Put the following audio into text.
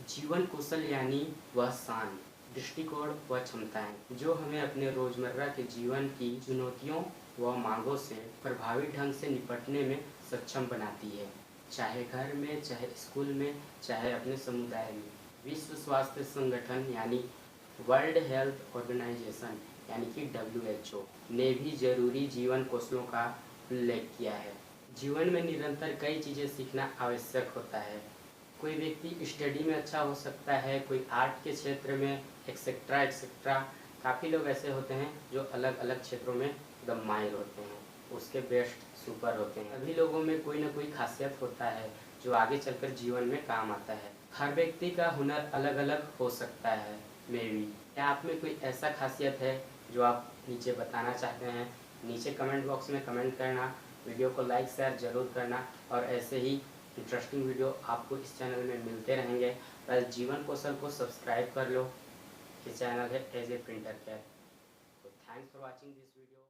जीवन कौशल यानी वह शान, दृष्टिकोण व क्षमताएं जो हमें अपने रोजमर्रा के जीवन की चुनौतियों व मांगों से प्रभावी ढंग से निपटने में सक्षम बनाती है, चाहे घर में, चाहे स्कूल में, चाहे अपने समुदाय में। विश्व स्वास्थ्य संगठन यानी वर्ल्ड हेल्थ ऑर्गेनाइजेशन यानी कि WHO ने भी जरूरी जीवन कौशलों का उल्लेख किया है। जीवन में निरंतर कई चीज़ें सीखना आवश्यक होता है। कोई व्यक्ति स्टडी में अच्छा हो सकता है, कोई आर्ट के क्षेत्र में, एक्सेट्रा एक्सेट्रा। काफ़ी लोग ऐसे होते हैं जो अलग अलग क्षेत्रों में एकदम माहिर होते हैं, उसके बेस्ट सुपर होते हैं। सभी लोगों में कोई ना कोई खासियत होता है जो आगे चलकर जीवन में काम आता है। हर व्यक्ति का हुनर अलग अलग हो सकता है। मे बी क्या आप में कोई ऐसा खासियत है जो आप नीचे बताना चाहते हैं? नीचे कमेंट बॉक्स में कमेंट करना, वीडियो को लाइक शेयर ज़रूर करना और ऐसे ही इंटरेस्टिंग वीडियो आपको इस चैनल में मिलते रहेंगे। पहले जीवन कौशल को सब्सक्राइब कर लो। ये चैनल है एज ए प्रिंटर कैर। तो thanks for watching this video.